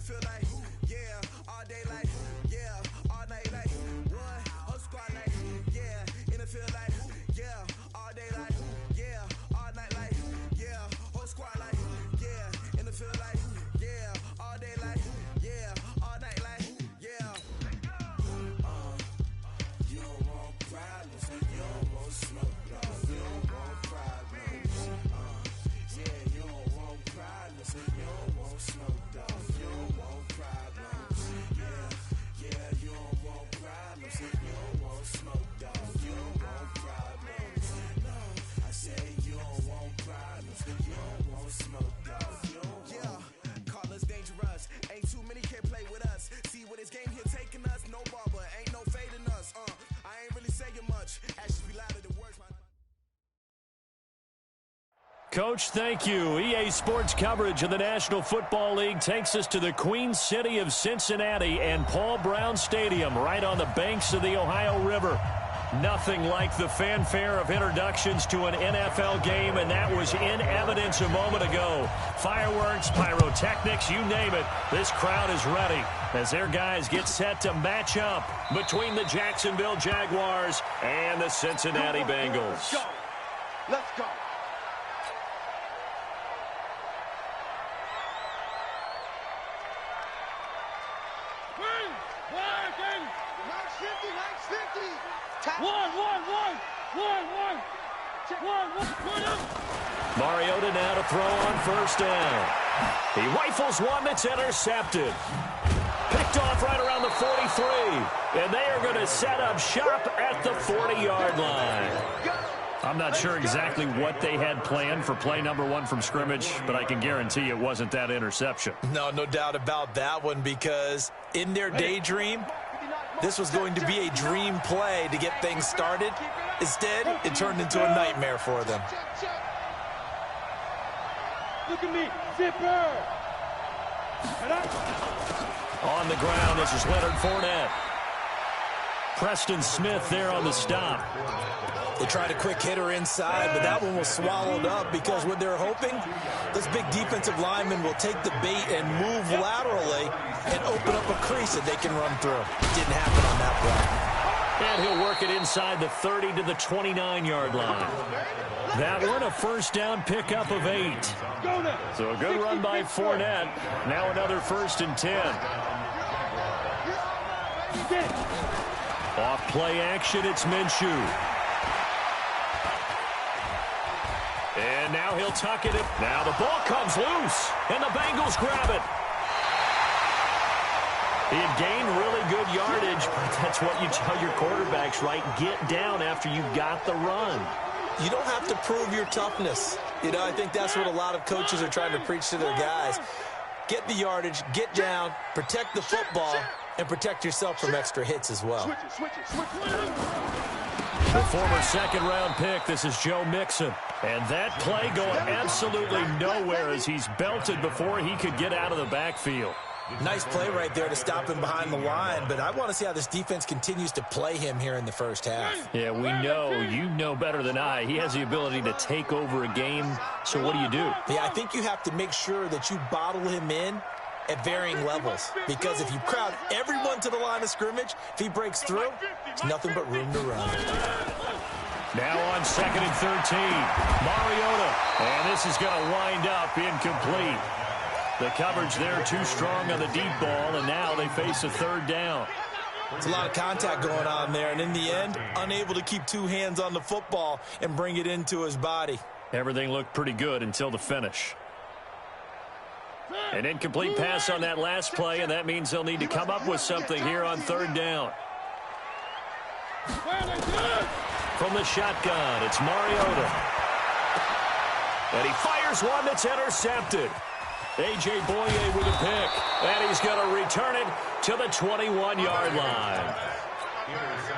feel like, yeah, all day like, yeah, all night like, what? Whole squad like, yeah, in the field like, yeah, all day like, yeah, all night like, yeah, whole squad like, yeah, in the field like, yeah, all day like, yeah, all night like, yeah. You don't want problems, you don't want smoke, no, you don't want problems. Yeah, you don't want problems, you don't want smoke, dog, you don't want problems. Yeah, you don't want problems, you don't want smoke, dog, you don't want problems. No, I say you don't want problems, you don't want smoke, dog, you don't want. Yeah, call us dangerous, ain't too many can play with us. See what this game here taking us, no ball, but ain't no fading us. I ain't really saying much, actions be louder than words. Coach, thank you. EA Sports coverage of the National Football League takes us to the Queen City of Cincinnati and Paul Brown Stadium right on the banks of the Ohio River. Nothing like the fanfare of introductions to an NFL game, and that was in evidence a moment ago. Fireworks, pyrotechnics, you name it. This crowd is ready as their guys get set to match up between the Jacksonville Jaguars and the Cincinnati Bengals. Let's go. Let's go. Mariota now to throw on first down. He rifles one that's intercepted. Picked off right around the 43. And they are going to set up shop at the 40-yard line. I'm not sure exactly what they had planned for play number one from scrimmage, but I can guarantee it wasn't that interception. No doubt about that one, because in their daydream, this was going to be a dream play to get things started. Instead, it turned into a nightmare for them. Look at me, zipper. On the ground, this is Leonard Fournette. Preston Smith there on the stop. They tried a quick hitter inside, but that one was swallowed up because what they're hoping, this big defensive lineman will take the bait and move laterally and open up a crease that they can run through. Didn't happen on that play. And he'll work it inside the 30 to the 29-yard line. That one a first down pickup of 8. So a good run by Fournette. Now another 1st and 10. Off play action, it's Minshew. And now he'll tuck it in. Now the ball comes loose, and the Bengals grab it. He had gained really good yardage, but that's what you tell your quarterbacks, right? Get down after you got the run. You don't have to prove your toughness. I think that's what a lot of coaches are trying to preach to their guys. Get the yardage, get down, protect the football, and protect yourself from extra hits as well. The former second-round pick, this is Joe Mixon. And that play going absolutely nowhere as he's belted before he could get out of the backfield. Nice play right there to stop him behind the line, but I want to see how this defense continues to play him here in the first half. Yeah, we know. You know better than I. He has the ability to take over a game, so what do you do? Yeah, I think you have to make sure that you bottle him in at varying levels, because if you crowd everyone to the line of scrimmage, if he breaks through, it's nothing but room to run. Now on 2nd and 13, Mariota, and this is going to wind up incomplete. The coverage there too strong on the deep ball, and now they face a 3rd down. It's a lot of contact going on there, and in the end, unable to keep 2 hands on the football and bring it into his body. Everything looked pretty good until the finish. An incomplete pass on that last play, and that means they'll need to come up with something here on 3rd down. From the shotgun, it's Mariota. And he fires one that's intercepted. A.J. Boye with a pick, and he's going to return it to the 21-yard line.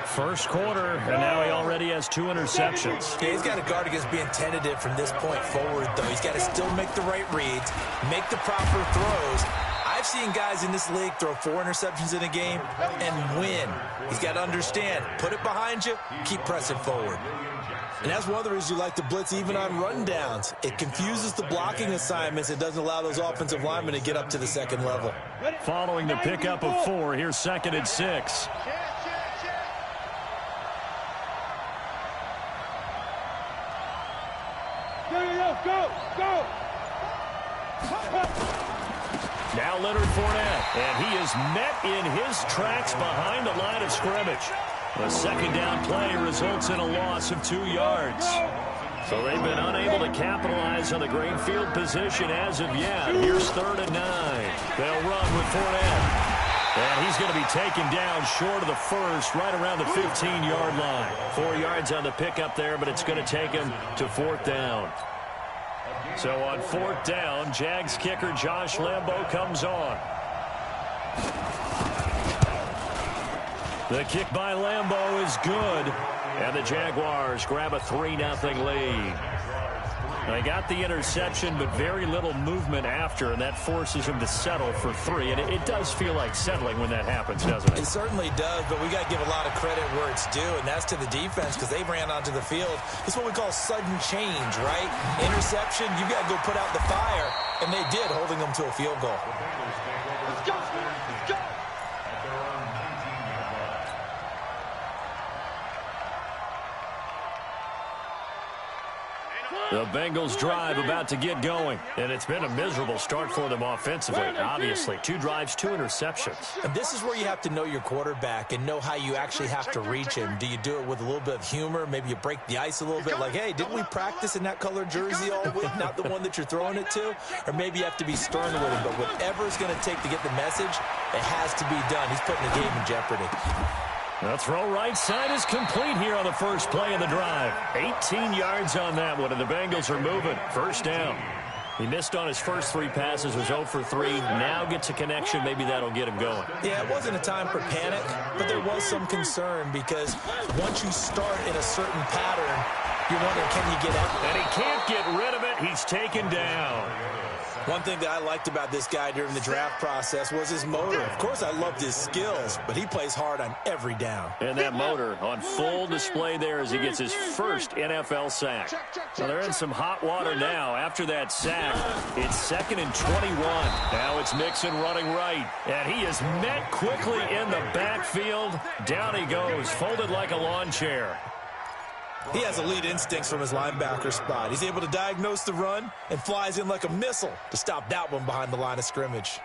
First quarter, and now he already has 2 interceptions. Yeah, he's got to guard against being tentative from this point forward, though. He's got to still make the right reads, make the proper throws. I I've seen guys in this league throw 4 interceptions in a game and win. He's got to understand, put it behind you, keep pressing forward. And that's one of the reasons you like to blitz even on rundowns. It confuses the blocking assignments. It doesn't allow those offensive linemen to get up to the second level. Following the pickup of 4, here's 2nd and 6. Go! Now Leonard Fournette, and he is met in his tracks behind the line of scrimmage. The second down play results in a loss of 2 yards. So they've been unable to capitalize on the great field position as of yet. Here's 3rd and 9. They'll run with Fournette. And he's going to be taken down short of the first, right around the 15-yard line. 4 yards on the pickup there, but it's going to take him to 4th down. So on 4th down, Jags kicker Josh Lambo comes on. The kick by Lambo is good, and the Jaguars grab a 3-0 lead. They got the interception, but very little movement after, and that forces him to settle for 3. And it does feel like settling when that happens, doesn't it? It certainly does, but we got to give a lot of credit where it's due, and that's to the defense because they ran onto the field. It's what we call sudden change, right? Interception, you got to go put out the fire, and they did, holding them to a field goal. Let's go! Let's go! The Bengals drive about to get going, and it's been a miserable start for them offensively. Obviously, 2 drives, 2 interceptions. And this is where you have to know your quarterback and know how you actually have to reach him. Do you do it with a little bit of humor? Maybe you break the ice a little bit, like, hey, didn't we practice in that color jersey all week, not the one that you're throwing it to? Or maybe you have to be stern with him, but whatever it's going to take to get the message, it has to be done. He's putting the game in jeopardy. The throw right side is complete here on the first play of the drive. 18 yards on that one, and the Bengals are moving. 1st down. He missed on his first 3 passes, was 0 for 3. Now gets a connection. Maybe that'll get him going. Yeah, it wasn't a time for panic, but there was some concern because once you start in a certain pattern, you're wondering, can you get out? And he can't get rid of it. He's taken down. One thing that I liked about this guy during the draft process was his motor. Of course, I loved his skills, but he plays hard on every down. And that motor on full display there as he gets his first NFL sack. Well, they're in some hot water now. After that sack, it's 2nd and 21. Now it's Mixon running right. And he is met quickly in the backfield. Down he goes, folded like a lawn chair. He has elite instincts from his linebacker spot. He's able to diagnose the run and flies in like a missile to stop that one behind the line of scrimmage.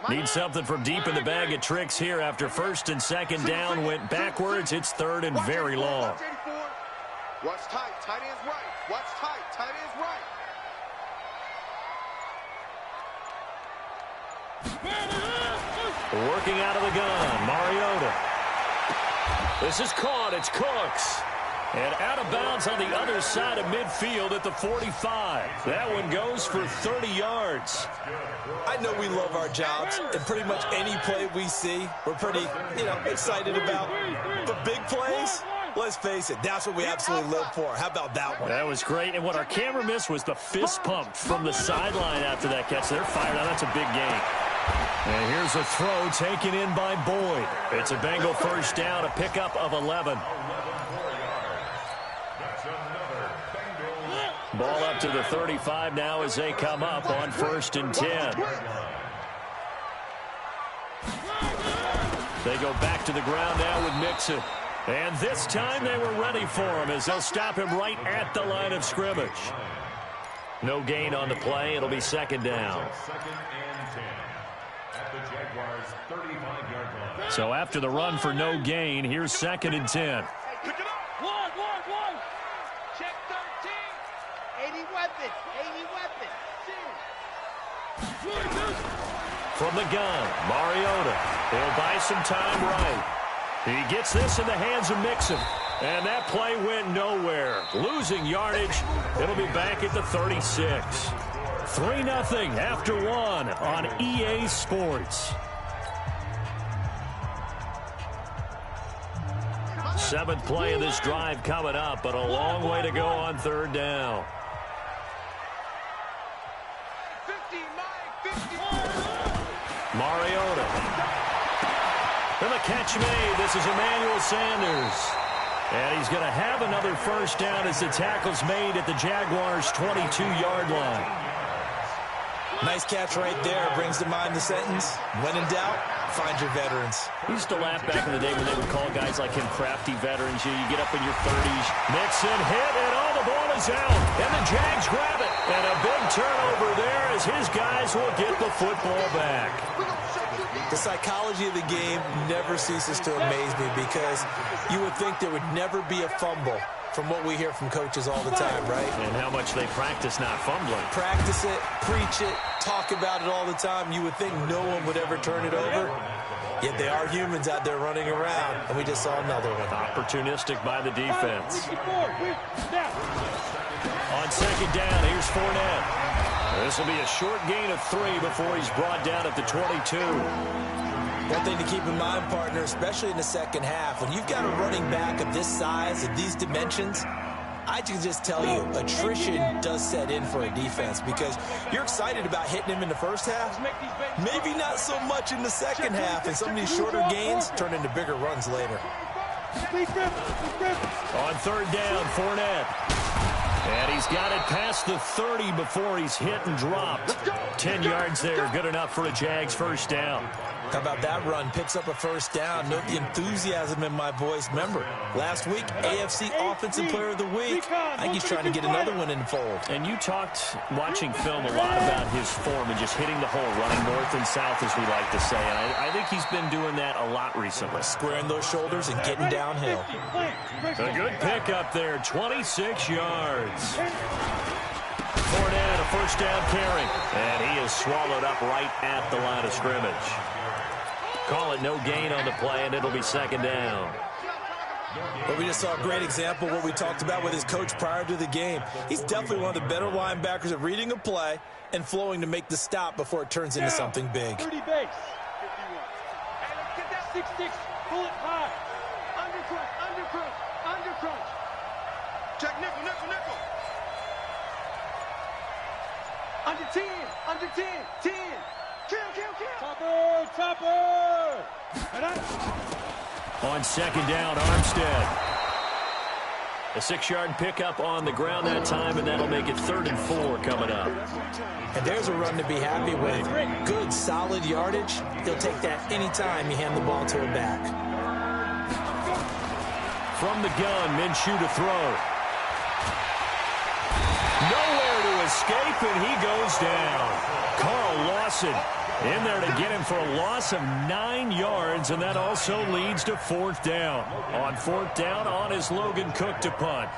Need something from deep in the bag of tricks here after 1st and 2nd down. Went backwards. It's 3rd and very long. Watch tight. Tight end's right. Watch tight. Tight end's right. Working out of the gun, Mariota. This is caught. It's Cooks. And out of bounds on the other side of midfield at the 45. That one goes for 30 yards. I know we love our jobs, and pretty much any play we see, we're pretty, excited about. But big plays, let's face it, that's what we absolutely live for. How about that one? That was great. And what our camera missed was the fist pump from the sideline after that catch. They're fired out. That's a big gain. And here's a throw taken in by Boyd. It's a Bengal 1st down, a pickup of 11. Ball up to the 35 now as they come up on 1st and 10. They go back to the ground now with Mixon. And this time they were ready for him as they'll stop him right at the line of scrimmage. No gain on the play. It'll be 2nd down. So after the run for no gain, here's 2nd and 10. Pick it up. One. Check 13. 80 weapons. 80 weapons. From the gun, Mariota. He'll buy some time right. He gets this in the hands of Mixon. And that play went nowhere. Losing yardage. It'll be back at the 36. 3-0 after 1 on EA Sports. 7th play of this drive coming up, but a long way to go on 3rd down. 15 miles. Mariota. And the catch made. This is Emmanuel Sanders. And he's going to have another first down as the tackle's made at the Jaguars' 22-yard line. Nice catch right there. Brings to mind the sentence, when in doubt, find your veterans. We used to laugh back in the day when they would call guys like him crafty veterans. You get up in your 30s. Mixon hit, and all the ball is out. And the Jags grab it. And a big turnover there as his guys will get the football back. The psychology of the game never ceases to amaze me because you would think there would never be a fumble from what we hear from coaches all the time, right? And how much they practice not fumbling. Practice it, preach it, talk about it all the time. You would think no one would ever turn it over. Yet they are humans out there running around, and we just saw another one. Opportunistic by the defense. On second down, here's Fournette. This will be a short gain of 3 before he's brought down at the 22. One thing to keep in mind, partner, especially in the second half, when you've got a running back of this size, of these dimensions, I can just tell you, attrition does set in for a defense because you're excited about hitting him in the first half, maybe not so much in the second half, and some of these shorter gains turn into bigger runs later. On third down, Fournette. And he's got it past the 30 before he's hit and dropped. 10 yards there, good enough for a Jags first down. How about that run? Picks up a first down. Note the enthusiasm in my voice. Remember, last week, AFC Offensive Player of the Week. I think he's trying to get another one in the fold. And you talked, watching film, a lot about his form and just hitting the hole, running north and south, as we like to say. And I think he's been doing that a lot recently. Squaring those shoulders and getting downhill. A good pick up there, 26 yards. Fournette, a first down carry. And he is swallowed up right at the line of scrimmage. Call it no gain on the play, and it'll be second down. But we just saw a great example of what we talked about with his coach prior to the game. He's definitely one of the better linebackers at reading a play and flowing to make the stop before it turns into something big. 30 base. 51. Hey, let's get that 6-6. Pull it high. Under crunch, under crunch, under crunch. Check nickel, nickel, nickel. Under 10, under 10, 10. Kill, kill, kill. Topper, topper. On second down, Armstead. A 6-yard pickup on the ground that time, and that'll make it 3rd and 4 coming up. And there's a run to be happy with. Good, solid yardage. He'll take that anytime you hand the ball to a back. From the gun, Minshew to throw. Nowhere to escape, and he goes down. Carl Lawson in there to get him for a loss of 9 yards, and that also leads to 4th down. On 4th down, on is Logan Cook to punt.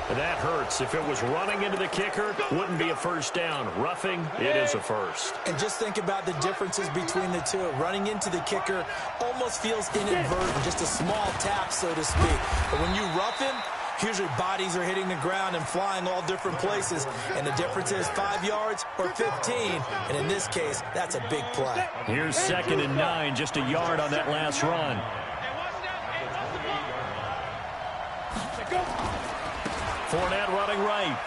That hurts. If it was running into the kicker, wouldn't be a first down. Roughing, it is a first. And just think about the differences between the two. Running into the kicker almost feels inadvertent, just a small tap, so to speak. But when you rough him, usually bodies are hitting the ground and flying all different places. And the difference is 5 yards or 15. And in this case, that's a big play. Here's 2nd and 9, just a yard on that last run. Fournette running right.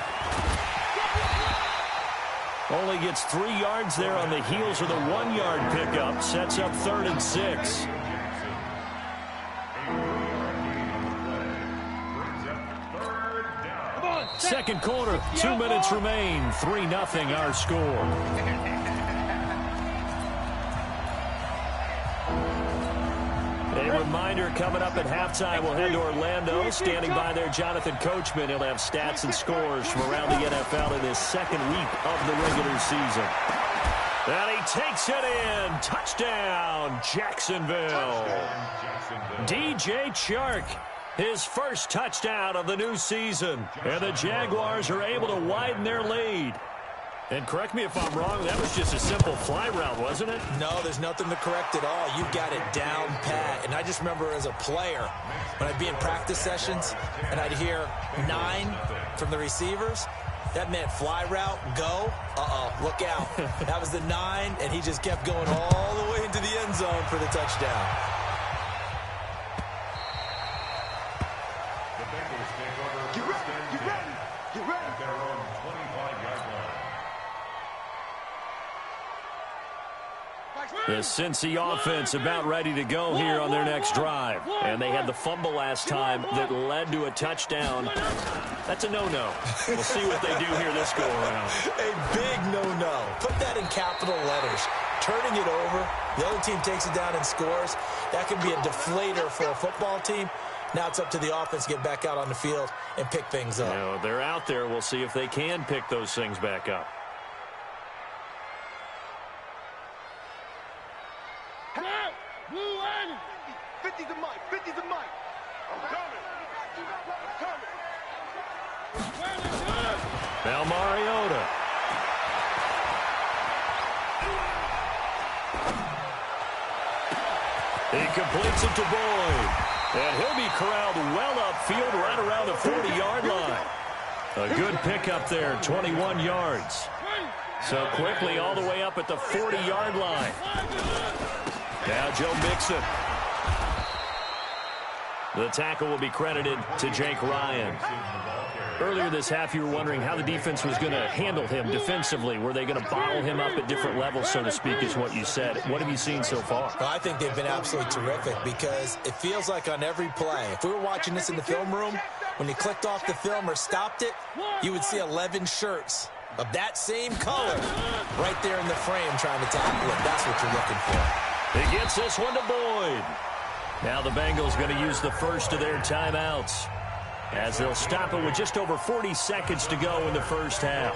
Only gets 3 yards there on the heels of the 1-yard pickup. Sets up 3rd and 6. Second quarter, 2 minutes remain. 3-0 our score. A reminder, coming up at halftime, we'll head to Orlando. Standing by there, Jonathan Coachman. He'll have stats and scores from around the NFL in his 2nd week of the regular season. And he takes it in. Touchdown, Jacksonville. DJ Chark, his first touchdown of the new season. And the Jaguars are able to widen their lead. And correct me if I'm wrong, that was just a simple fly route, wasn't it? No, there's nothing to correct at all. You've got it down pat. And I just remember as a player, when I'd be in practice sessions and I'd hear 9 from the receivers, that meant fly route, go. Look out. That was the 9, and he just kept going all the way into the end zone for the touchdown. The Cincy offense about ready to go here on their next drive. And they had the fumble last time that led to a touchdown. That's a no-no. We'll see what they do here this go-around. A big no-no. Put that in capital letters. Turning it over, the other team takes it down and scores. That can be a deflator for a football team. Now it's up to the offense to get back out on the field and pick things up. You know, they're out there. We'll see if they can pick those things back up. Blue line. 50's a mic. 50's a mic. I'm coming. I'm coming. Now Mariota. He completes it to Boyd. And he'll be corralled well upfield right around the 40-yard line. A good pickup there, 21 yards. So quickly all the way up at the 40-yard line. Now Joe Mixon. The tackle will be credited to Jake Ryan. Earlier this half, you were wondering how the defense was going to handle him defensively. Were they going to bottle him up at different levels, so to speak, is what you said. What have you seen so far? Well, I think they've been absolutely terrific because it feels like on every play, if we were watching this in the film room, when you clicked off the film or stopped it, you would see 11 shirts of that same color right there in the frame trying to tackle it. That's what you're looking for. He gets this one to Boyd. Now the Bengals going to use the first of their timeouts, as they'll stop it with just over 40 seconds to go in the first half.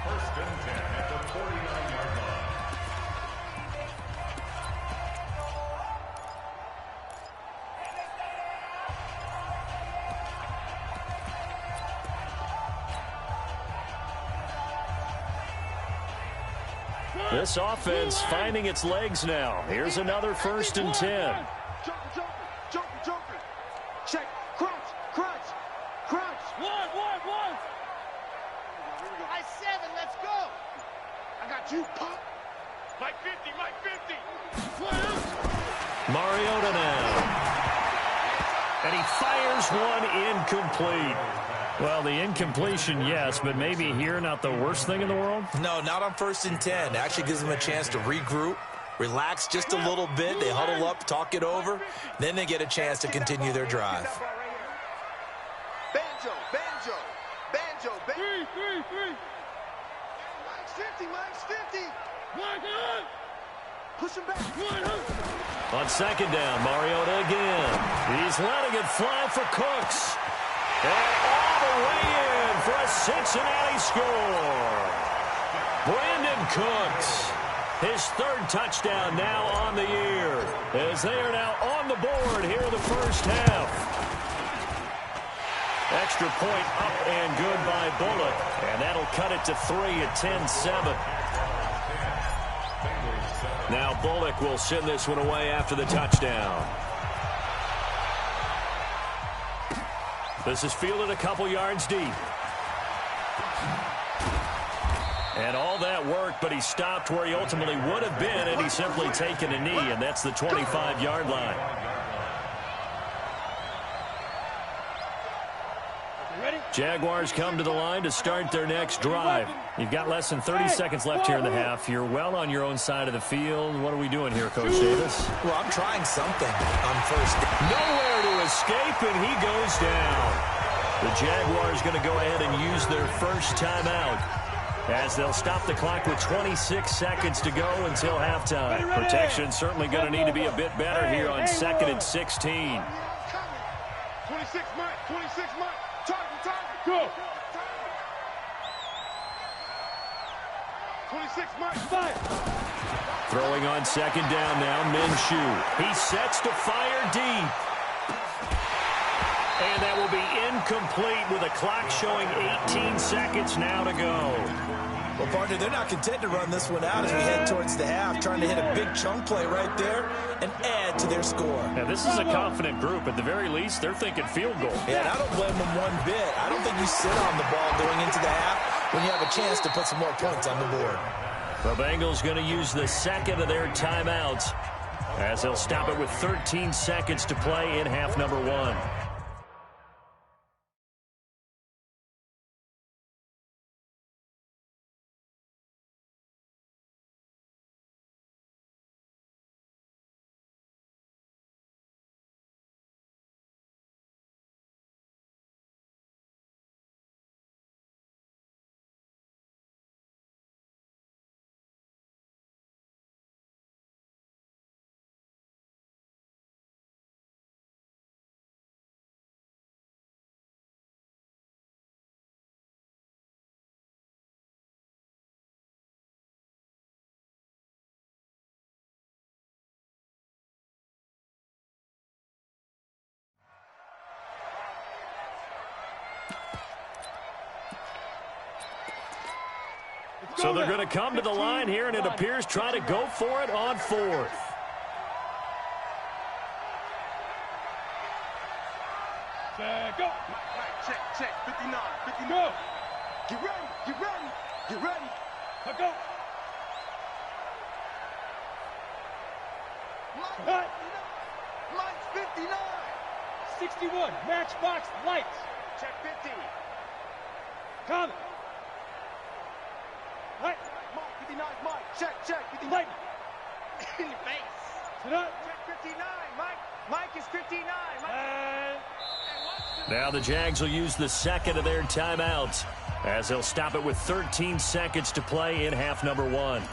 First and 10 at the 49-yard line. This offense finding its legs now. Here's another first and 10. Jumper. Check. Crunch. One. I 7. Let's go. I got you, Pop. Mike 50. Mariota now. And he fires one incomplete. Well, the incompletion, yes, but maybe here not the worst thing in the world? No, not on first and 10. It actually gives them a chance to regroup, relax just a little bit. They huddle up, talk it over. Then they get a chance to continue their drive. Banjo. Three. Mike's 50. Push him back. On second down, Mariota again. He's letting it fly for Cooks. And all the way in for a Cincinnati score. Brandon Cooks, his third touchdown now on the year, as they are now on the board here in the first half. Extra point up and good by Bullock, and that'll cut it to 3 at 10-7. Now Bullock will send this one away after the touchdown. This is fielded a couple yards deep. And all that work, but he stopped where he ultimately would have been, and he's simply taken a knee, and that's the 25-yard line. Jaguars come to the line to start their next drive. You've got less than 30 seconds left here in the half. You're well on your own side of the field. What are we doing here, Coach Davis? Well, I'm trying something on first down. Nowhere to escape, and he goes down. The Jaguars going to go ahead and use their first timeout, as they'll stop the clock with 26 seconds to go until halftime. Protection certainly going to need to be a bit better here on 2nd and 16. 26 Mike. Target. Go. 26 Mike. Fire. Throwing on second down now, Minshew. He sets to fire deep. And that will be incomplete with a clock showing 18 seconds now to go. Well, partner, they're not content to run this one out as we head towards the half, trying to hit a big chunk play right there and add to their score. Now, this is a confident group. At the very least, they're thinking field goal. Yeah, and I don't blame them one bit. I don't think you sit on the ball going into the half when you have a chance to put some more points on the board. The Bengals going to use the second of their timeouts, as they'll stop it with 13 seconds to play in half number 1. So they're going to come to the line here, and it appears try to go for it on fourth. Go. Check, 59, 59. Go. Get ready. Go. Mike's 59. 61, matchbox lights. Check 50. Come. Right. Mike, 59, Mike. Check, 59. Light. In your face. Sit up. Check 59, Mike. Mike is 59. Mike. And Now the Jags will use the second of their timeouts as they'll stop it with 13 seconds to play in half number one.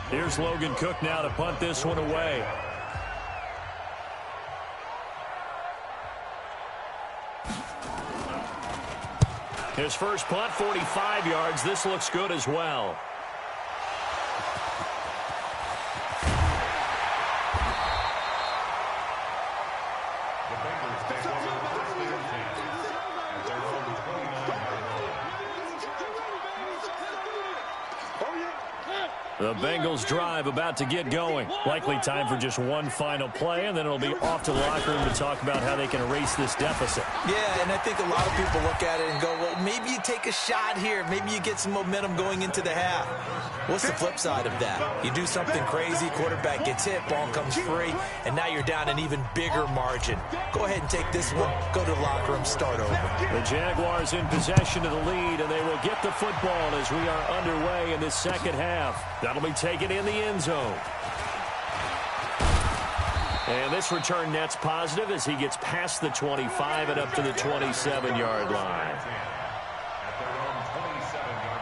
Here's Logan Cook now to punt this one away. His first punt, 45 yards. This looks good as well. The Bengals take over first and 10 at their own 29-yard line. The Bengals drive about to get going. Likely time for just one final play, and then it'll be off to the locker room to talk about how they can erase this deficit. Yeah, and I think a lot of people look at it and go, well, maybe you take a shot here. Maybe you get some momentum going into the half. What's the flip side of that? You do something crazy, quarterback gets hit, ball comes free, and now you're down an even bigger margin. Go ahead and take this one, go to the locker room, start over. The Jaguars in possession of the lead, and they will get the football as we are underway in this second half. That'll be taken in the end zone. And this return net's positive as he gets past the 25 and up to the 27-yard line. At their own 27-yard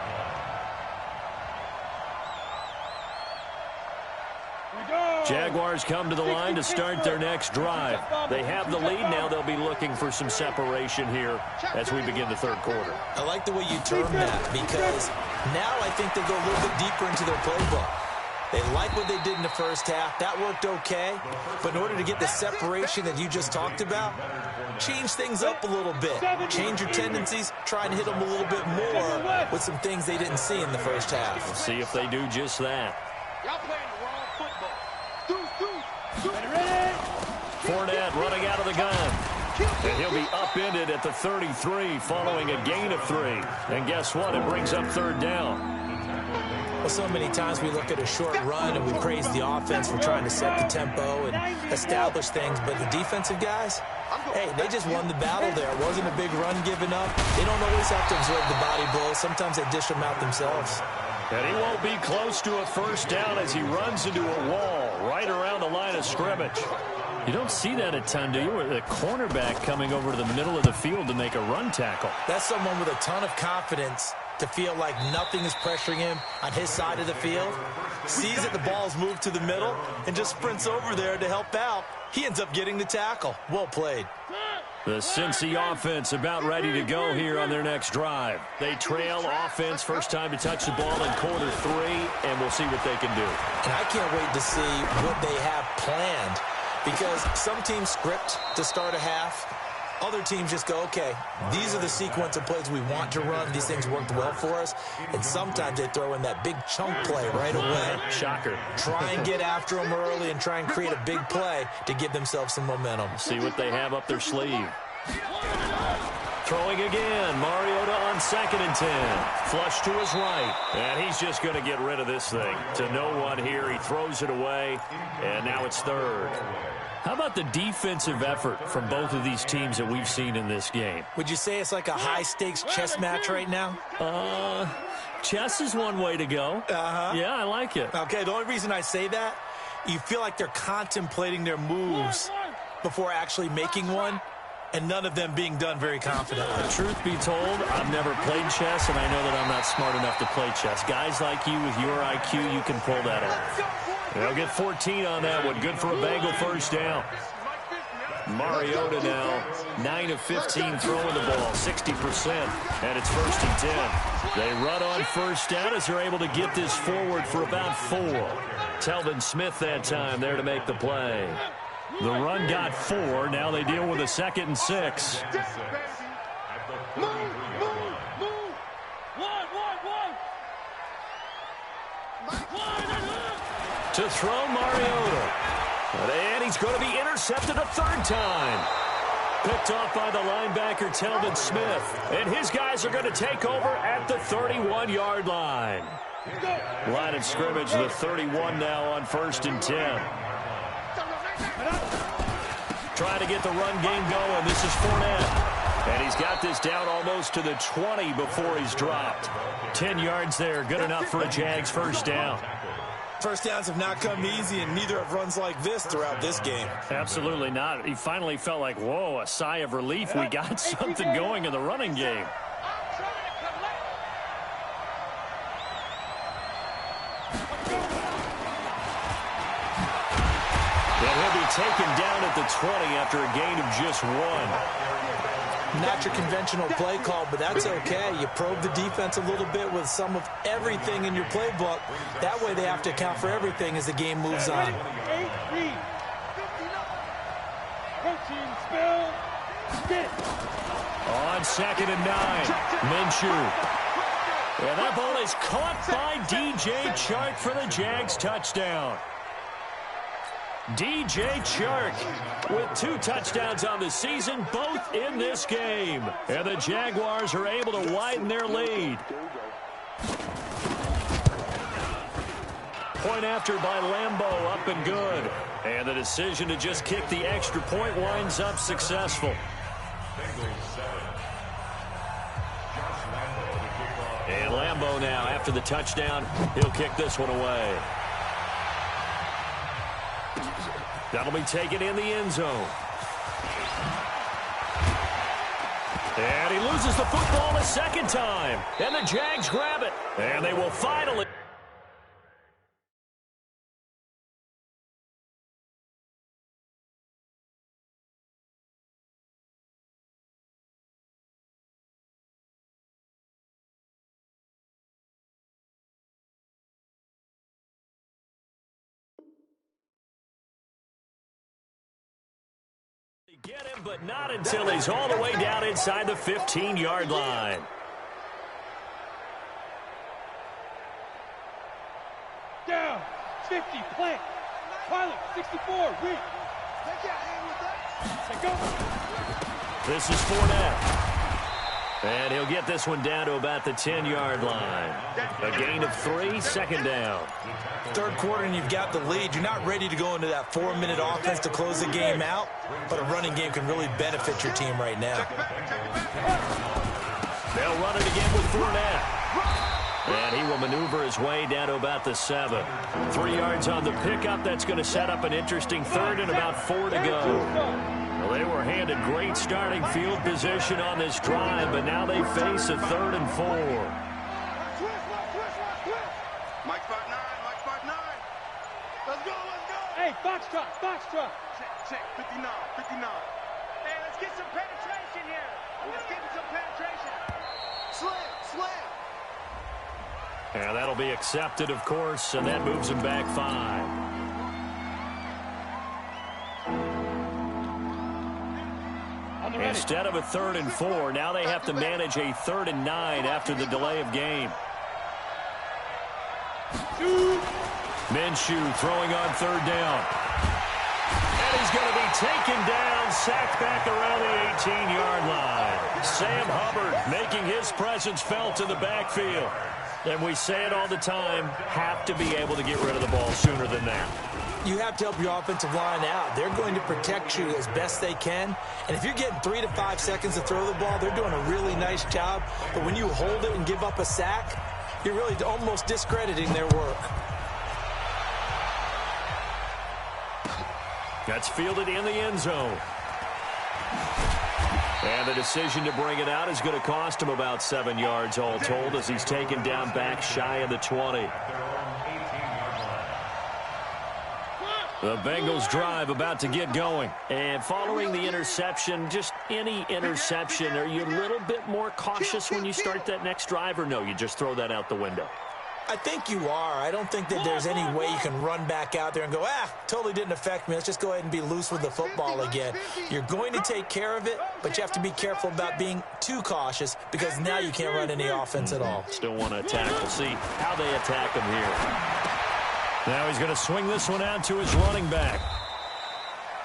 line. Jaguars come to the line to start their next drive. They have the lead. Now they'll be looking for some separation here as we begin the third quarter. I like the way you term that because now I think they go a little bit deeper into their playbook. They like what they did in the first half. That worked okay. But in order to get the separation that you just talked about, change things up a little bit. Change your tendencies. Try and hit them a little bit more with some things they didn't see in the first half. We'll see if they do just that. Y'all playing the wrong football. Fournette running out of the gun. And he'll be upended at the 33 following a gain of 3. And guess what? It brings up third down. Well, so many times we look at a short run and we praise the offense for trying to set the tempo and establish things. But the defensive guys, hey, they just won the battle there. It wasn't a big run given up. They don't always have to absorb the body blows. Sometimes they dish them out themselves. And he won't be close to a first down as he runs into a wall right around the line of scrimmage. You don't see that a ton, do you? Where the cornerback coming over to the middle of the field to make a run tackle. That's someone with a ton of confidence to feel like nothing is pressuring him on his side of the field. Sees that the ball's moved to the middle and just sprints over there to help out. He ends up getting the tackle. Well played. The Cincy offense about ready to go here on their next drive. They trail offense, first time to touch the ball in quarter 3, and we'll see what they can do. And I can't wait to see what they have planned because some teams script to start a half. Other teams just go, okay, these are the sequence of plays we want to run. These things worked well for us. And sometimes they throw in that big chunk play right away. Shocker. Try and get after them early and try and create a big play to give themselves some momentum. See what they have up their sleeve. Throwing again. Mariota on 2nd and 10. Flush to his right. And he's just going to get rid of this thing. To no one here. He throws it away. And now it's third. How about the defensive effort from both of these teams that we've seen in this game? Would you say it's like a high-stakes chess match right now? Chess is one way to go. Yeah, I like it. Okay, the only reason I say that, you feel like they're contemplating their moves before actually making one, and none of them being done very confidently. Truth be told, I've never played chess, and I know that I'm not smart enough to play chess. Guys like you with your IQ, you can pull that off. They'll get 14 on that one. Good for a Bengal first down. Mariota now, 9 of 15 throwing the ball, 60%, and it's 1st and 10. They run on first down as they're able to get this forward for about 4. Telvin Smith that time there to make the play. The run got 4. Now they deal with a 2nd and 6. Move. 1. To throw Mariota. And he's going to be intercepted a third time. Picked off by the linebacker, Telvin Smith. And his guys are going to take over at the 31-yard line. Line of scrimmage, the 31 now on 1st and 10. Trying to get the run game going. This is Fournette. And he's got this down almost to the 20 before he's dropped. 10 yards there, good enough for a Jags first down. First downs have not come easy, and neither have runs like this throughout this game. Absolutely not. He finally felt like, whoa, a sigh of relief. We got something going in the running game. And he'll be taken down at the 20 after a gain of just 1. Not your conventional play call, but that's okay. You probe the defense a little bit with some of everything in your playbook. That way they have to account for everything as the game moves on. On 2nd and 9, Minshew. And that ball is caught by DJ Chark for the Jags touchdown. DJ Chark with 2 touchdowns on the season, both in this game. And the Jaguars are able to widen their lead. Point after by Lambeau, up and good. And the decision to just kick the extra point winds up successful. And Lambeau now, after the touchdown, he'll kick this one away. That'll be taken in the end zone. And he loses the football a second time. And the Jags grab it. And they will finally... get him, but not until he's all the way down inside the 15-yard line. Down, 50, plant. Pilot, 64, reach. Take go. This is Fournette. And he'll get this one down to about the 10-yard line. A gain of 3, 2nd down. Third quarter and you've got the lead. You're not ready to go into that 4-minute offense to close the game out, but a running game can really benefit your team right now. They'll run it again with Fournette. And he will maneuver his way down to about the 7. 3 yards on the pickup. That's going to set up an interesting third and about 4 to go. Well, they were handed great starting field position on this drive, but now they face a 3rd and 4. Mike 5-9, Mike 5-9. Let's go. Hey, Foxtrot. Check, 59. Hey, let's get some penetration here. Let's get some penetration. Slam. And that'll be accepted, of course, and that moves him back 5. Instead of a 3rd and 4, now they have to manage a 3rd and 9 after the delay of game. Minshew throwing on 3rd down. And he's going to be taken down, sacked back around the 18-yard line. Sam Hubbard making his presence felt in the backfield. And we say it all the time, have to be able to get rid of the ball sooner than that. You have to help your offensive line out. They're going to protect you as best they can. And if you're getting 3 to 5 seconds to throw the ball, they're doing a really nice job. But when you hold it and give up a sack, you're really almost discrediting their work. That's fielded in the end zone. And the decision to bring it out is going to cost him about 7 yards all told as he's taken down back shy of the 20. The Bengals drive about to get going. And following the interception, just any interception, are you a little bit more cautious when you start that next drive, or no, you just throw that out the window? I think you are. I don't think that there's any way you can run back out there and go, totally didn't affect me. Let's just go ahead and be loose with the football again. You're going to take care of it, but you have to be careful about being too cautious because now you can't run any offense at all. Still want to attack. We'll see how they attack them here. Now he's going to swing this one out to his running back.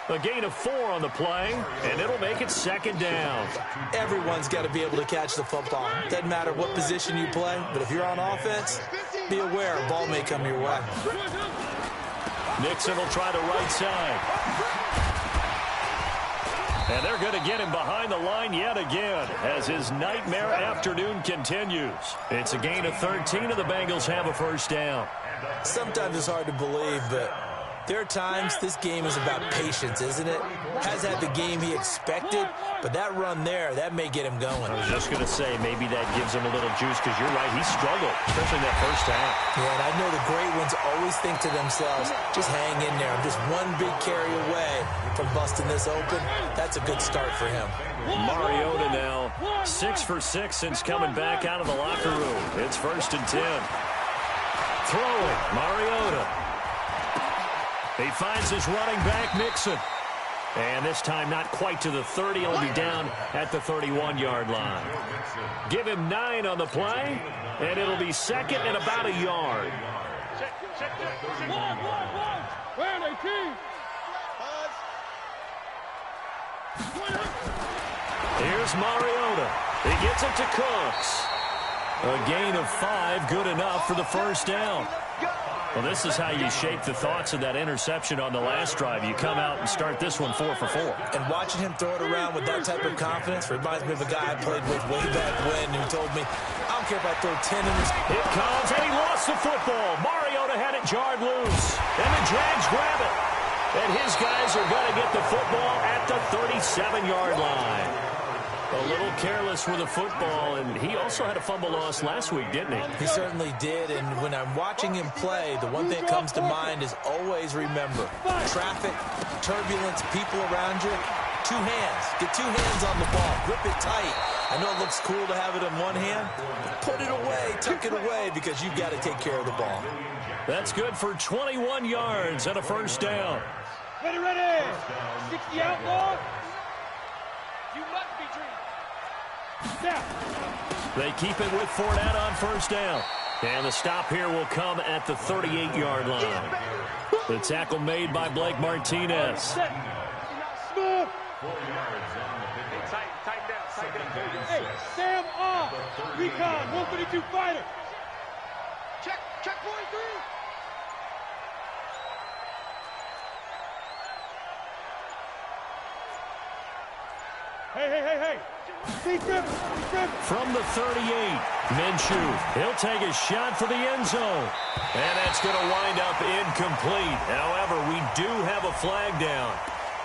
A gain of 4 on the play, and it'll make it 2nd down. Everyone's got to be able to catch the football. Doesn't matter what position you play, but if you're on offense, be aware a ball may come your way. Nixon will try the right side. And they're going to get him behind the line yet again as his nightmare afternoon continues. It's a gain of 13, and the Bengals have a 1st down. Sometimes it's hard to believe, but there are times this game is about patience, isn't it? Has had the game he expected, but that run there, that may get him going. I was just going to say, maybe that gives him a little juice, because you're right, he struggled, especially in that 1st half. Yeah, and I know the great ones always think to themselves, just hang in there. I'm just one big carry away from busting this open. That's a good start for him. Mariota now 6 for 6 since coming back out of the locker room. It's 1st and 10. Throwing, Mariota. He finds his running back, Nixon. And this time not quite to the 30. He'll be down at the 31-yard line. Give him 9 on the play, and it'll be 2nd and about a yard. Here's Mariota. He gets it to Cooks. A gain of 5, good enough for the 1st down. Well, this is how you shape the thoughts of that interception on the last drive. You come out and start this one 4 for 4. And watching him throw it around with that type of confidence reminds me of a guy I played with way back when who told me, I don't care if I throw 10 interceptions. It comes, and he lost the football. Mariota had it jarred loose. And the Jags grab it. And his guys are going to get the football at the 37-yard line. A little careless with the football, and he also had a fumble loss last week, didn't he? He certainly did, and when I'm watching him play, the one thing that comes to mind is always remember, traffic, turbulence, people around you, 2 hands. Get 2 hands on the ball. Grip it tight. I know it looks cool to have it in one hand, but put it away, tuck it away, because you've got to take care of the ball. That's good for 21 yards and a 1st down. Ready. 60 outlaw. You must be dreaming. They keep it with Fournette on 1st down. And the stop here will come at the 38-yard line. The tackle made by Blake Martinez. Smooth. 4 yards on the pick. Tighten down. Hey, Sam off. Recon, 132 fighter. Check 43. Hey. From the 38, Minshew. He'll take a shot for the end zone. And that's going to wind up incomplete. However, we do have a flag down.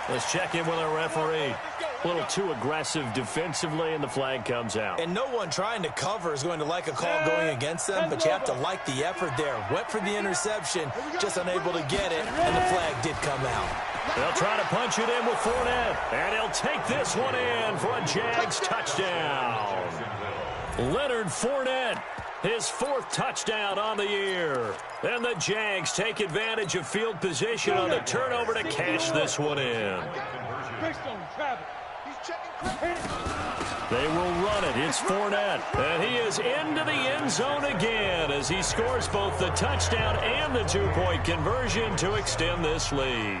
Let's check in with our referee. A little too aggressive defensively, and the flag comes out. And no one trying to cover is going to like a call going against them, but you have to like the effort there. Went for the interception, just unable to get it, and the flag did come out. They'll try to punch it in with Fournette, and he'll take this one in for a Jags touchdown. Leonard Fournette, his 4th touchdown on the year. And the Jags take advantage of field position on the turnover to cash this one in. They will run it. It's Fournette. And he is into the end zone again as he scores both the touchdown and the 2-point conversion to extend this lead.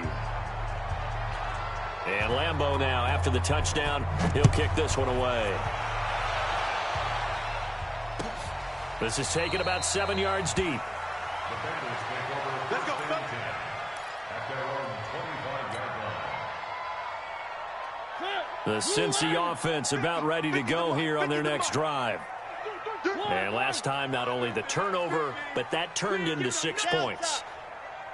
And Lambeau now, after the touchdown, he'll kick this one away. This is taken about 7 yards deep. Let's go. The Cincy offense about ready to go here on their next drive. And last time, not only the turnover, but that turned into 6 points.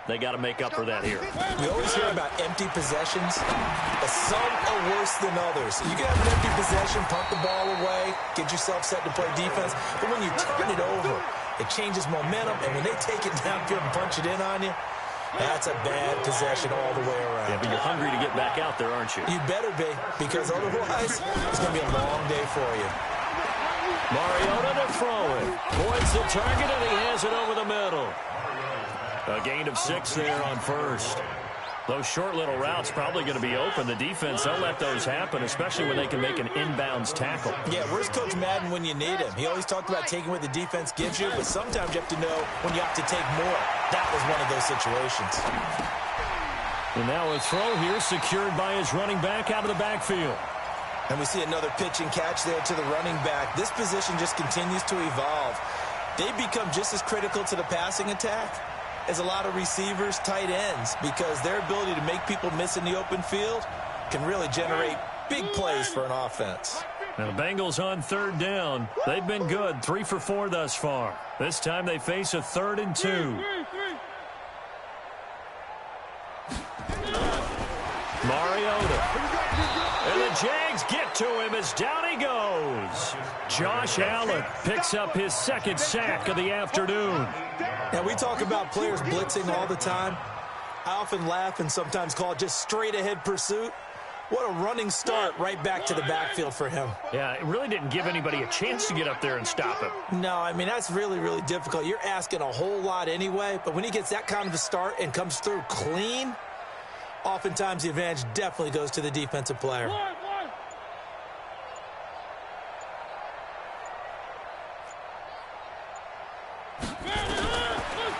They got to make up for that here. We always hear about empty possessions, but some are worse than others. You can have an empty possession, punt the ball away, get yourself set to play defense, but when you turn it over, it changes momentum, and when they take it downfield and punch it in on you, that's a bad possession all the way around. Yeah, but you're hungry to get back out there, aren't you? You better be, because otherwise, it's going to be a long day for you. Mariota to throw it. Points the target, and he has it over the middle. A gain of 6 there on 1st. Those short little routes probably going to be open. The defense, they'll let those happen, especially when they can make an inbounds tackle. Yeah, where's Coach Madden when you need him? He always talked about taking what the defense gives you, but sometimes you have to know when you have to take more. That was one of those situations. And now a throw here secured by his running back out of the backfield. And we see another pitch and catch there to the running back. This position just continues to evolve. They become just as critical to the passing attack as a lot of receivers, tight ends, because their ability to make people miss in the open field can really generate big plays for an offense. Now the Bengals on third down. They've been good, 3 for 4 thus far. This time they face a 3rd and 2. Mariota. And the Jags get to him as down he goes. Josh Allen picks up his 2nd sack of the afternoon. Now, we talk about players blitzing all the time. I often laugh and sometimes call it just straight-ahead pursuit. What a running start right back to the backfield for him. Yeah, it really didn't give anybody a chance to get up there and stop him. No, I mean, that's really, really difficult. You're asking a whole lot anyway, but when he gets that kind of a start and comes through clean, oftentimes the advantage definitely goes to the defensive player.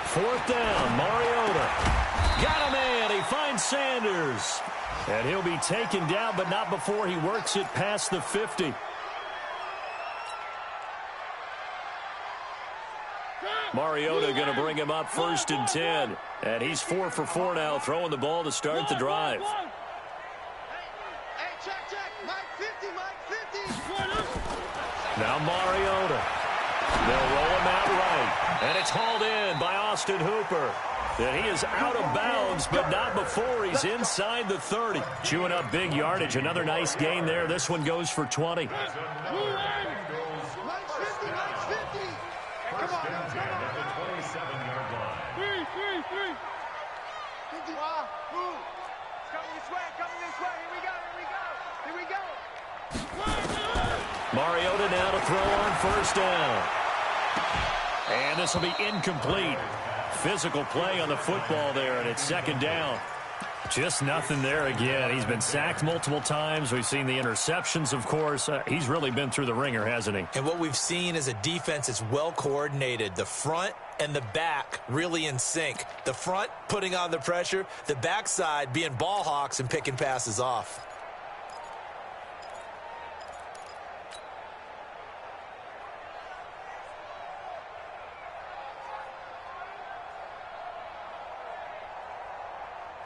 4th down, Mariota. Got a man. He finds Sanders. And he'll be taken down, but not before he works it past the 50. Mariota going to bring him up 1st and 10. And he's 4 for 4 now, throwing the ball to start the drive. Hey, check. Mike 50, Mike 50. Now Mariota. They'll roll him out right. And it's hauled in by Austin Hooper. And he is out of bounds, but not before he's inside the 30. Chewing up big yardage. Another nice gain there. This one goes for 20. Mike 50, Mike 50. Come on. At the 27-yard line. 3. 50. Move. It's coming this way. Here we go. Mariota now to throw on 1st down. And this will be incomplete. Physical play on the football there, and it's 2nd down. Just nothing there again. He's been sacked multiple times. We've seen the interceptions, of course. He's really been through the ringer, hasn't he? And what we've seen is a defense that's well coordinated. The front and the back really in sync. The front putting on the pressure, the backside being ball hawks and picking passes off.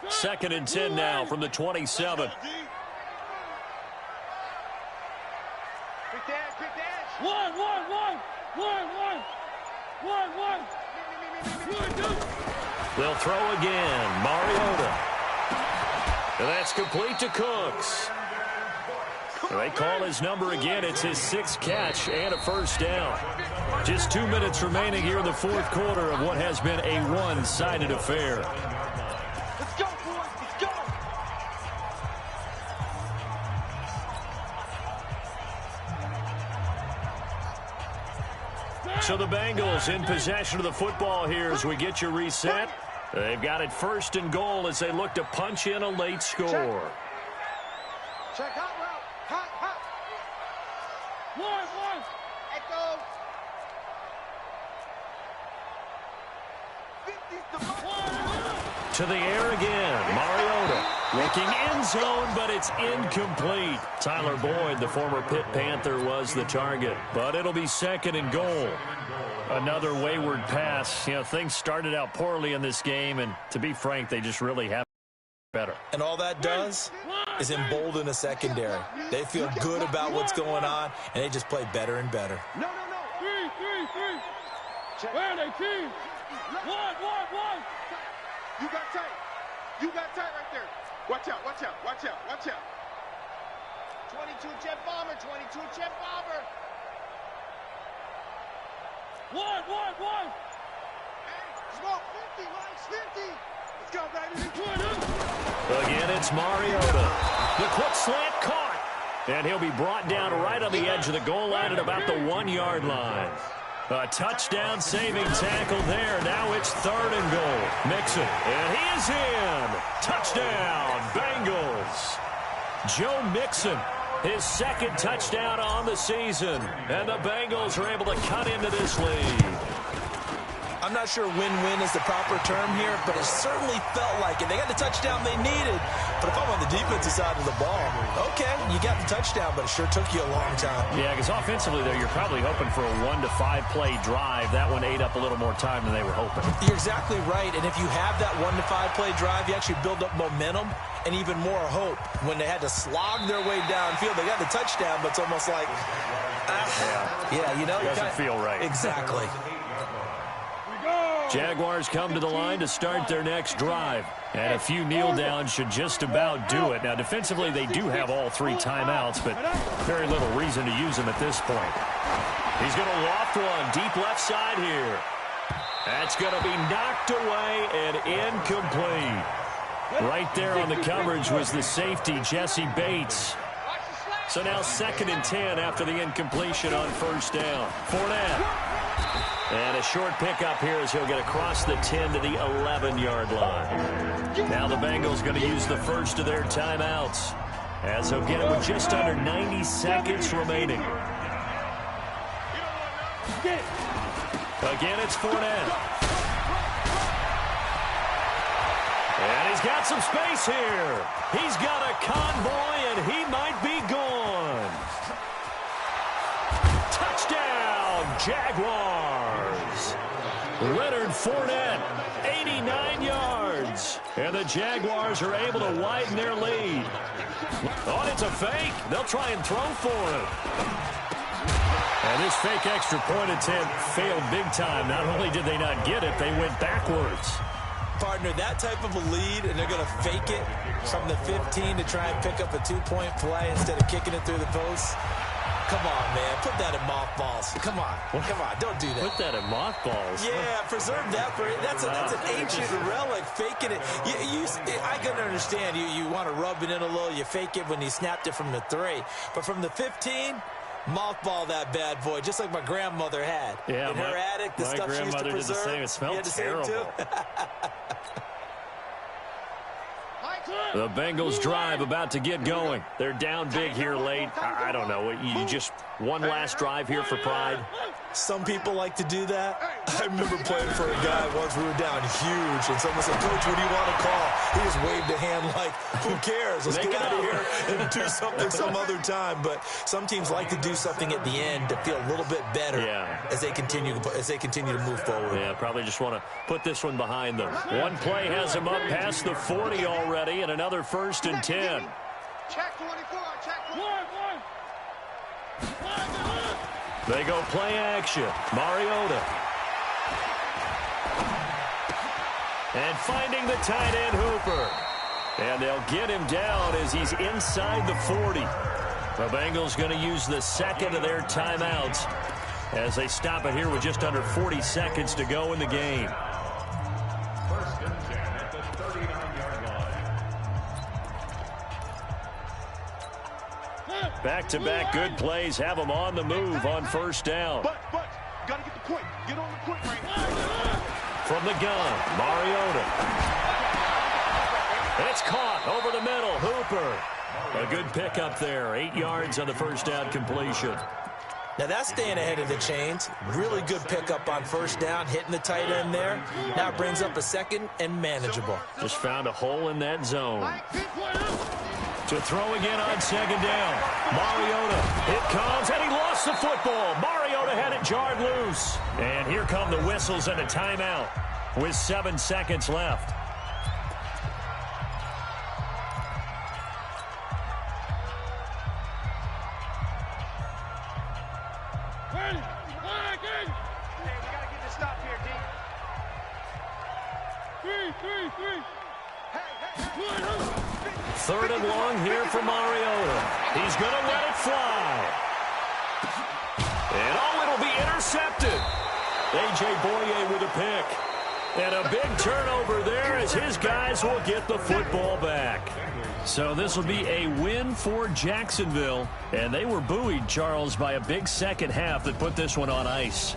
Second and 10 now from the 27. Quick dash. One. They'll throw again. Mariota. And that's complete to Cooks. They call his number again. It's his 6th catch and a 1st down. Just 2 minutes remaining here in the 4th quarter of what has been a one-sided affair. Let's go, boys. Let's go. So the Bengals in possession of the football here as we get you reset. They've got it 1st and goal as they look to punch in a late score. Check hot route. Hot. One. Echo. 50's the To the air again. Mariota looking end zone, but it's incomplete. Tyler Boyd, the former Pitt Panther, was the target, but it'll be 2nd and goal. Another wayward pass. You know, things started out poorly in this game, and to be frank, they just really have better. And all that does is embolden a secondary. They feel good about what's going on, and they just play better and better. No. 3. Where are they, team? One. You got tight right there. Watch out. 22 jet bomber. One. Hey, smoke 50, Mike 50. Let's go, baby. Again, it's Mariota. The quick slant caught. And he'll be brought down right on the edge of the goal line at about the 1-yard line. A touchdown-saving tackle there. Now it's 3rd and goal. Mixon, and he is in. Touchdown, Bengals. Joe Mixon, his 2nd touchdown on the season. And the Bengals are able to cut into this lead. I'm not sure win-win is the proper term here, but it certainly felt like it. They got the touchdown they needed, but if I'm on the defensive side of the ball, okay, you got the touchdown, but it sure took you a long time. Yeah, because offensively, though, you're probably hoping for a 1 to 5 play drive. That one ate up a little more time than they were hoping. You're exactly right, and if you have that 1 to 5 play drive, you actually build up momentum and even more hope. When they had to slog their way downfield, they got the touchdown, but it's almost like, you know. Doesn't feel right. Exactly. Jaguars come to the line to start their next drive. And a few kneel downs should just about do it. Now, defensively, they do have all 3 timeouts, but very little reason to use them at this point. He's going to loft one deep left side here. That's going to be knocked away and incomplete. Right there on the coverage was the safety, Jesse Bates. So now 2nd and 10 after the incompletion on 1st down. Fournette. And a short pickup here as he'll get across the 10 to the 11-yard line. Now the Bengals going to use the first of their timeouts as they'll get it with just under 90 seconds remaining. Again, it's Fournette. And he's got some space here. He's got a convoy, and he might be gone. Touchdown, Jaguars. Leonard Fournette, 89 yards. And the Jaguars are able to widen their lead. Oh, it's a fake. They'll try and throw for him. And this fake extra point attempt failed big time. Not only did they not get it, they went backwards. Partner, that type of a lead, and they're going to fake it from the 15 to try and pick up a 2-point play instead of kicking it through the post. Come on, man. Put that in mothballs. Come on. Come on. Don't do that. Put that in mothballs? Yeah, preserve that for it. That's an ancient relic. Faking it. I can understand. You want to rub it in a little. You fake it when you snapped it from the 3. But from the 15, mothball that bad boy, just like my grandmother had. Yeah, in her attic, the stuff she used to preserve. Did the same. It smelled terrible. The Bengals drive about to get going. They're down big here late. I don't know. You just one last drive here for pride? Some people like to do that. I remember playing for a guy once. We were down huge, and someone said, "Coach, what do you want to call?" He just waved a hand like, "Who cares? Let's get out of here and do something some other time." But some teams like to do something at the end to feel a little bit better as they continue to move forward. Yeah, probably just want to put this one behind them. One play has them up past the 40 already, and another 1st and 10. Check 24, check 24. They go play action. Mariota. And finding the tight end Hooper. And they'll get him down as he's inside the 40. The Bengals going to use the 2nd of their timeouts as they stop it here with just under 40 seconds to go in the game. 1st and 10 at the 39-yard line. Back-to-back good plays have them on the move on 1st down. But, got to get the point. Get on the point right. From the gun, Mariota. It's caught over the middle, Hooper. A good pickup there, 8 yards on the 1st down completion. Now that's staying ahead of the chains. Really good pickup on 1st down, hitting the tight end there. Now it brings up a 2nd and manageable. Just found a hole in that zone. To throw again on 2nd down. Mariota, it comes, and he lost the football. Mariota had it jarred loose. And here come the whistles and a timeout with 7 seconds left. Third and long here for Mariota. He's going to let it fly. And it'll be intercepted. A.J. Boye with a pick. And a big turnover there as his guys will get the football back. So this will be a win for Jacksonville. And they were buoyed, Charles, by a big second half that put this one on ice.